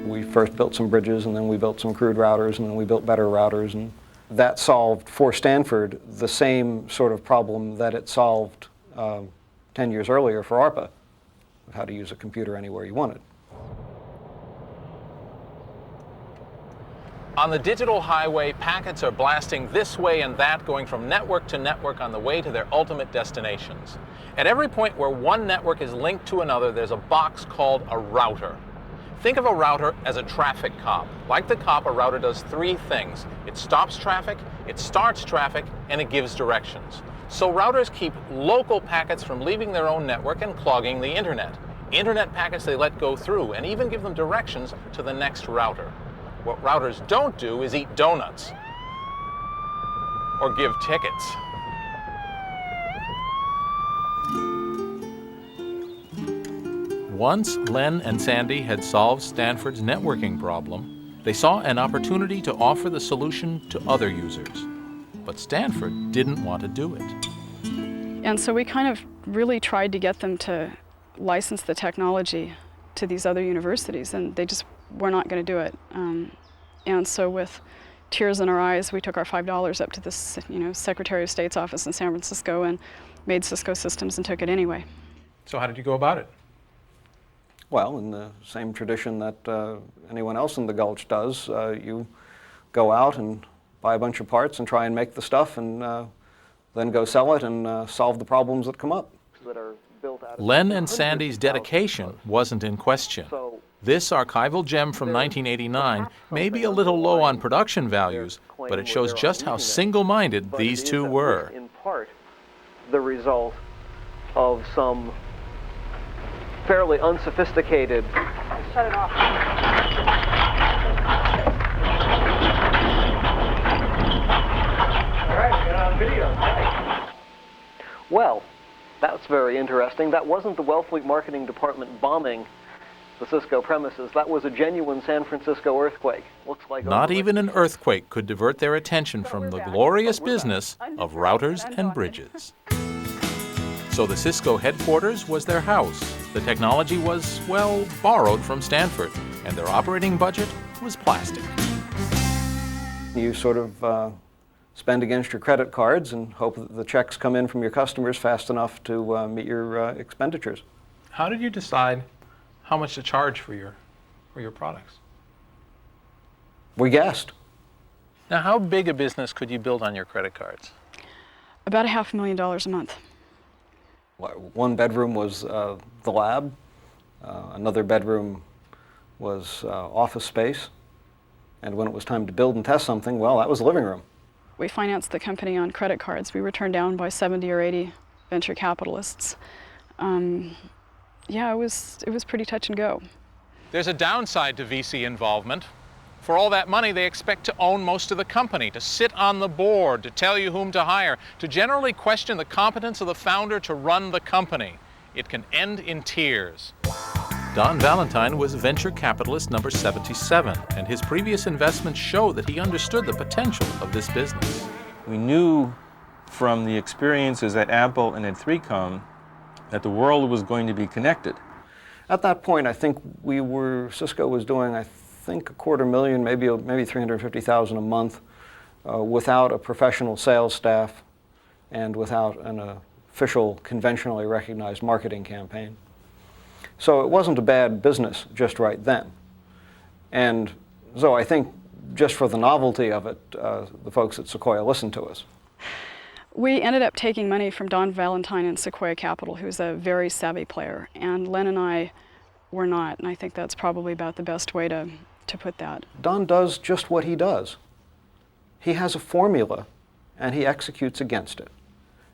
We first built some bridges, and then we built some crude routers, and then we built better routers, and that solved for Stanford the same sort of problem that it solved 10 years earlier for ARPA, of how to use a computer anywhere you wanted. On the digital highway, packets are blasting this way and that, going from network to network on the way to their ultimate destinations. At every point where one network is linked to another, there's a box called a router. Think of a router as a traffic cop. Like the cop, a router does three things. It stops traffic, it starts traffic, and it gives directions. So routers keep local packets from leaving their own network and clogging the internet. Internet packets they let go through, and even give them directions to the next router. What routers don't do is eat donuts or give tickets. Once Len and Sandy had solved Stanford's networking problem, they saw an opportunity to offer the solution to other users. But Stanford didn't want to do it. And so we kind of really tried to get them to license the technology to these other universities, and they just were not going to do it. And so with tears in our eyes, we took our $5 up to this, Secretary of State's office in San Francisco and made Cisco Systems and took it anyway. So how did you go about it? Well, in the same tradition that anyone else in the Gulch does, you go out and buy a bunch of parts and try and make the stuff, and then go sell it and solve the problems that come up. Len and Sandy's dedication wasn't in question. This archival gem from 1989 may be a little low on production values, but it shows just how single-minded these two were. In part, the result of some fairly unsophisticated. Shut it off. Well, that's very interesting. That wasn't the Wellfleet marketing department bombing the Cisco premises. That was a genuine San Francisco earthquake. Looks like Not even an earthquake could divert their attention from the glorious business of routers and bridges. So the Cisco headquarters was their house. The technology was, well, borrowed from Stanford, and their operating budget was plastic. You sort of spend against your credit cards and hope that the checks come in from your customers fast enough to meet your expenditures. How did you decide how much to charge for your products? We guessed. Now, how big a business could you build on your credit cards? About $500,000 a month. One bedroom was the lab. Another bedroom was office space. And when it was time to build and test something, well, that was the living room. We financed the company on credit cards. We were turned down by 70 or 80 venture capitalists. Yeah, it was pretty touch and go. There's a downside to VC involvement. For all that money, they expect to own most of the company, to sit on the board, to tell you whom to hire, to generally question the competence of the founder to run the company. It can end in tears. Don Valentine was venture capitalist number 77, and his previous investments show that he understood the potential of this business. We knew from the experiences at Apple and at 3Com that the world was going to be connected. At that point, I think Cisco was doing, I think, $250,000, maybe $350,000 a month without a professional sales staff and without an official, conventionally recognized marketing campaign. So it wasn't a bad business just right then. And so I think just for the novelty of it, the folks at Sequoia listened to us. We ended up taking money from Don Valentine and Sequoia Capital, who's a very savvy player, and Len and I were not, and I think that's probably about the best way to put that. Don does just what he does. He has a formula, and he executes against it.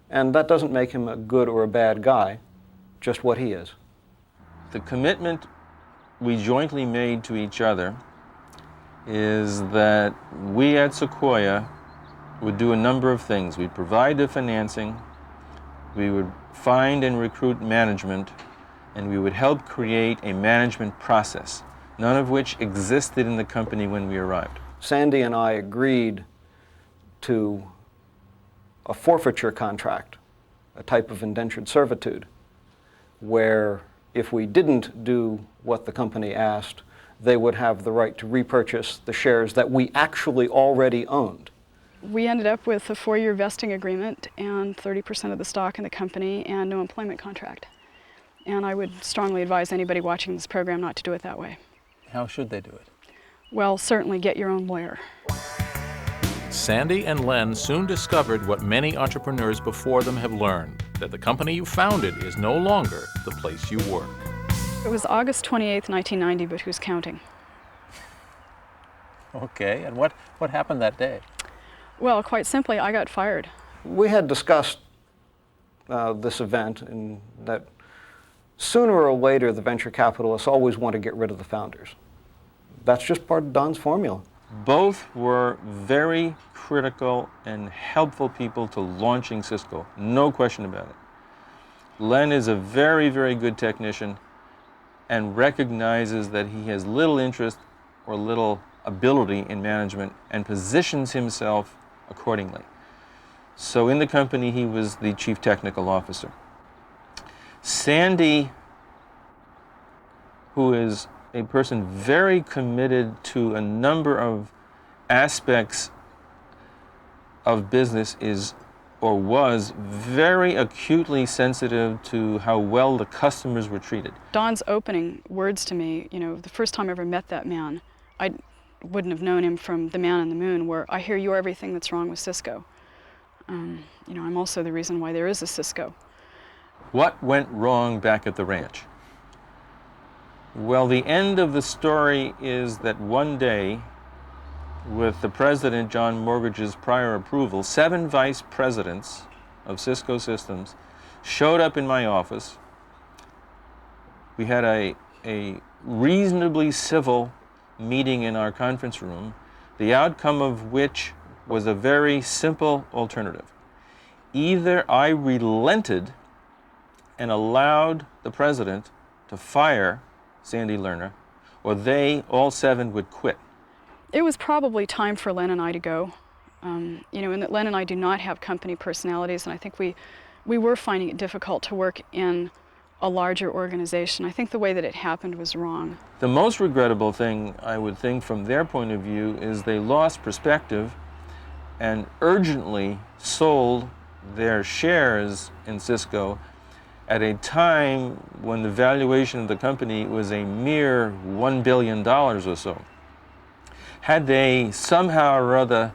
And that doesn't make him a good or a bad guy, just what he is. The commitment we jointly made to each other is that we at Sequoia would do a number of things. We'd provide the financing, we would find and recruit management, and we would help create a management process, none of which existed in the company when we arrived. Sandy and I agreed to a forfeiture contract, a type of indentured servitude, where if we didn't do what the company asked, they would have the right to repurchase the shares that we actually already owned. We ended up with a 4-year vesting agreement and 30% of the stock in the company and no employment contract. And I would strongly advise anybody watching this program not to do it that way. How should they do it? Well, certainly get your own lawyer. Sandy and Len soon discovered what many entrepreneurs before them have learned, that the company you founded is no longer the place you work. It was August 28th, 1990, but who's counting? Okay, and what happened that day? Well, quite simply, I got fired. We had discussed this event, and that sooner or later the venture capitalists always want to get rid of the founders. That's just part of Don's formula. Both were very critical and helpful people to launching Cisco, no question about it. Len is a very, very good technician and recognizes that he has little interest or little ability in management and positions himself accordingly. So in the company, he was the chief technical officer. Sandy, who is a person very committed to a number of aspects of business, is or was very acutely sensitive to how well the customers were treated. Don's opening words to me, the first time I ever met that man, I wouldn't have known him from The Man on the Moon, where I hear you're everything that's wrong with Cisco. I'm also the reason why there is a Cisco. What went wrong back at the ranch? Well, the end of the story is that one day, with the president, John Mortgage's prior approval, 7 vice presidents of Cisco Systems showed up in my office. We had a reasonably civil meeting in our conference room, the outcome of which was a very simple alternative. either I relented and allowed the president to fire Sandy Lerner, or they, all 7, would quit. It was probably time for Len and I to go. You know, and that Len and I do not have company personalities, and I think we were finding it difficult to work in a larger organization. I think the way that it happened was wrong. The most regrettable thing, I would think, from their point of view, is they lost perspective and urgently sold their shares in Cisco at a time when the valuation of the company was a mere $1 billion or so. Had they somehow or other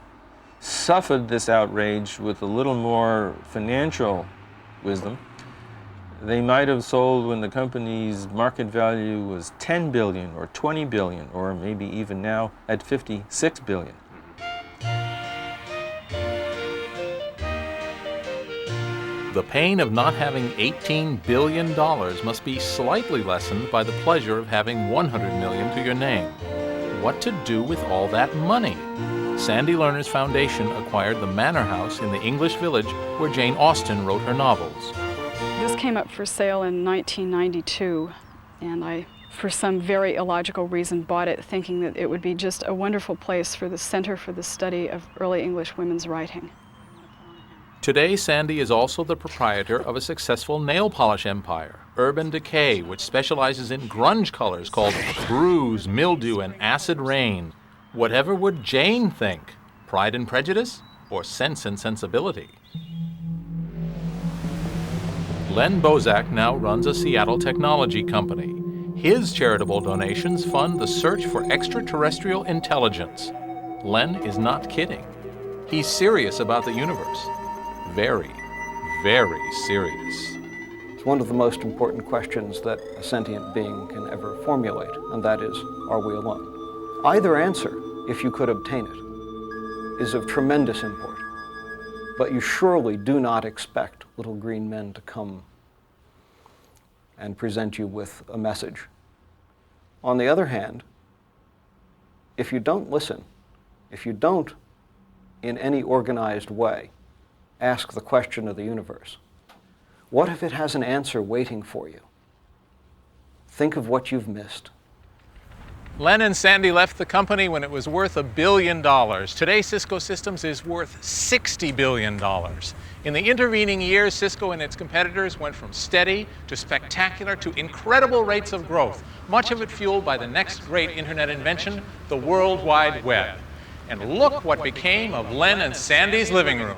suffered this outrage with a little more financial wisdom, they might have sold when the company's market value was 10 billion or 20 billion, or maybe even now at 56 billion. The pain of not having $18 billion must be slightly lessened by the pleasure of having $100 million to your name. What to do with all that money? Sandy Lerner's foundation acquired the manor house in the English village where Jane Austen wrote her novels. This came up for sale in 1992, and I, for some very illogical reason, bought it thinking that it would be just a wonderful place for the Center for the Study of Early English Women's Writing. Today, Sandy is also the proprietor of a successful nail polish empire, Urban Decay, which specializes in grunge colors called Bruise, Mildew, and Acid Rain. Whatever would Jane think? Pride and Prejudice or Sense and Sensibility? Len Bozak now runs a Seattle technology company. His charitable donations fund the search for extraterrestrial intelligence. Len is not kidding. He's serious about the universe. Very, very serious. It's one of the most important questions that a sentient being can ever formulate, and that is, are we alone? Either answer, if you could obtain it, is of tremendous import. But you surely do not expect little green men to come and present you with a message. On the other hand, if you don't listen, if you don't, in any organized way, ask the question of the universe, what if it has an answer waiting for you? Think of what you've missed. Len and Sandy left the company when it was worth $1 billion. Today, Cisco Systems is worth $60 billion. In the intervening years, Cisco and its competitors went from steady to spectacular to incredible rates of growth, much of it fueled by the next great internet invention, the World Wide Web. And look what became of Len and Sandy's living room.